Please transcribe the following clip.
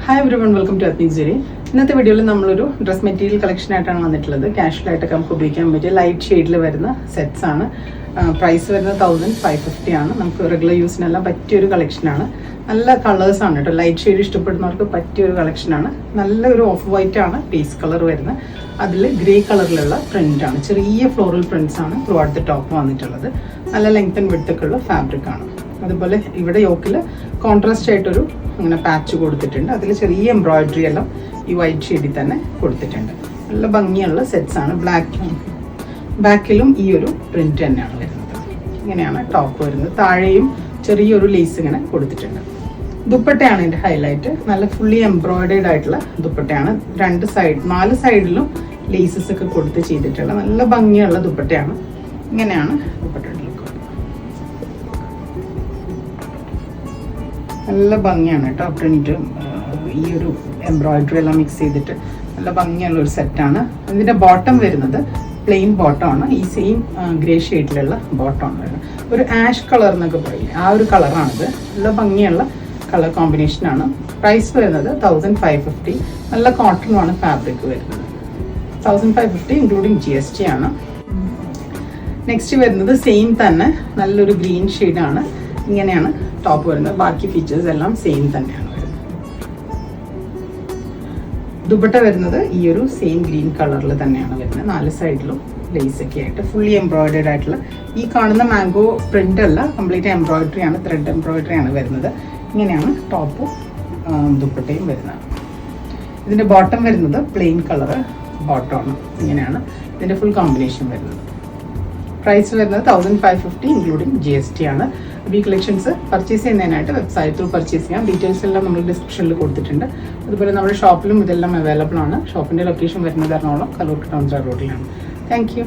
Hi everyone, welcome to ethnic Jerry. ഇന്നത്തെ വീഡിയോയിൽ നമ്മളൊരു ഡ്രസ് മെറ്റീരിയൽ കളക്ഷൻ ആയിട്ടാണ് വന്നിട്ടുള്ളത്. കാഷ്വലായിട്ടൊക്കെ നമുക്ക് ഉപയോഗിക്കാൻ പറ്റിയ ലൈറ്റ് ഷെയ്ഡിൽ വരുന്ന സെറ്റ്സ് ആണ്. പ്രൈസ് വരുന്നത് 1550 ആണ്. നമുക്ക് റെഗുലർ യൂസിനെല്ലാം പറ്റിയൊരു കളക്ഷനാണ്. നല്ല കളേഴ്സ് ആണ് കേട്ടോ. ലൈറ്റ് ഷെയ്ഡ് ഇഷ്ടപ്പെടുന്നവർക്ക് പറ്റിയൊരു കളക്ഷനാണ്. നല്ലൊരു ഓഫ് വൈറ്റ് ആണ് പീസ് കളർ വരുന്നത്. അതിൽ ഗ്രേ കളറിലുള്ള പ്രിന്റ് ആണ്. ചെറിയ ഫ്ലോറൽ പ്രിന്റ്സ് ആണ് ത്രൂ ഔട്ട് ദി ടോപ്പ് വന്നിട്ടുള്ളത്. നല്ല ലെങ്ത് ആൻഡ് വിഡ്ത്ത് ഒക്കെ ഉള്ള ഫാബ്രിക് ആണ്. അതുപോലെ ഇവിടെ യോക്കിൽ കോൺട്രാസ്റ്റ് ആയിട്ടൊരു അങ്ങനെ പാച്ച് കൊടുത്തിട്ടുണ്ട്. അതിൽ ചെറിയ എംബ്രോയിഡറി എല്ലാം ഈ വൈറ്റ് ഷെയ്ഡിൽ തന്നെ കൊടുത്തിട്ടുണ്ട്. നല്ല ഭംഗിയുള്ള സെറ്റ്സ് ആണ്. ബാക്കിലും ഈ ഒരു പ്രിന്റ് തന്നെയാണ് വരുന്നത്. ഇങ്ങനെയാണ് ടോപ്പ് വരുന്നത്. താഴെയും ചെറിയൊരു ലേസ് ഇങ്ങനെ കൊടുത്തിട്ടുണ്ട്. ദുപ്പട്ടയാണ് ഇതിൻ്റെ ഹൈലൈറ്റ്. നല്ല ഫുള്ളി എംബ്രോയിഡേഡ് ആയിട്ടുള്ള ദുപ്പട്ടയാണ്. 4 സൈഡിലും ലേസസ് ഒക്കെ കൊടുത്ത് ചെയ്തിട്ടുള്ള നല്ല ഭംഗിയുള്ള ദുപ്പട്ടയാണ്. ഇങ്ങനെയാണ് ദുപ്പട്ടയുടെ ലുക്ക്. നല്ല ഭംഗിയാണ് കേട്ടോ. പ്രിന്റ് ഈ ഒരു എംബ്രോയിഡറി എല്ലാം മിക്സ് ചെയ്തിട്ട് നല്ല ഭംഗിയുള്ള ഒരു സെറ്റാണ്. ഇതിൻ്റെ ബോട്ടം വരുന്നത് പ്ലെയിൻ ബോട്ടം ആണ്. ഈ സെയിം ഗ്രേ ഷെയ്ഡിലുള്ള ബോട്ടം ആണ് വരുന്നത്. ഒരു ആഷ് കളർ എന്നൊക്കെ പറയില്ലേ, ആ ഒരു കളറാണിത്. നല്ല ഭംഗിയുള്ള കളർ കോമ്പിനേഷനാണ്. പ്രൈസ് വരുന്നത് 1550. നല്ല കോട്ടണുമാണ് ഫാബ്രിക് വരുന്നത്. 1550 ഇൻക്ലൂഡിങ് GST ആണ്. നെക്സ്റ്റ് വരുന്നത് സെയിം തന്നെ നല്ലൊരു ഗ്രീൻ ഷെയ്ഡാണ്. ഇങ്ങനെയാണ് ടോപ്പ് വരുന്നത്. ബാക്കി ഫീച്ചേഴ്സ് എല്ലാം സെയിം തന്നെയാണ് വരുന്നത്. ദുപ്പട്ട വരുന്നത് ഈ ഒരു സെയിം ഗ്രീൻ കളറിൽ തന്നെയാണ് വരുന്നത്. 4 സൈഡിലും ലേസ് ഒക്കെ ആയിട്ട് ഫുള്ളി എംബ്രോയിഡേഡ് ആയിട്ടുള്ള ഈ കാണുന്ന മാംഗോ പ്രിന്റ് അല്ല, കംപ്ലീറ്റ് എംബ്രോയിഡറി ആണ്, ത്രെഡ് എംബ്രോയിഡറി ആണ് വരുന്നത്. ഇങ്ങനെയാണ് ടോപ്പും ദുപ്പട്ടയും വരുന്നത്. ഇതിൻ്റെ ബോട്ടം വരുന്നത് പ്ലെയിൻ കളറ് ബോട്ടമാണ്. ഇങ്ങനെയാണ് ഇതിൻ്റെ ഫുൾ കോമ്പിനേഷൻ വരുന്നത്. പ്രൈസ് വരുന്നത് 1550 ഇൻക്ലൂഡിങ് GST ആണ്. ഈ കളക്ഷൻസ് പർച്ചേസ് ചെയ്യുന്നതിനായിട്ട് വെബ്സൈറ്റ് ത്രൂ പർച്ചേസ് ചെയ്യാം. ഡീറ്റെയിൽസ് എല്ലാം നമ്മൾ ഡിസ്ക്രിപ്ഷനിൽ കൊടുത്തിട്ടുണ്ട്. അതുപോലെ നമ്മുടെ ഷോപ്പിലും ഇതെല്ലാം അവൈലബിൾ ആണ്. ഷോപ്പിൻ്റെ ലൊക്കേഷൻ വരുന്നത് എറണാകുളം കലൂർ ടൗൺ റോഡിലാണ്. Thank you.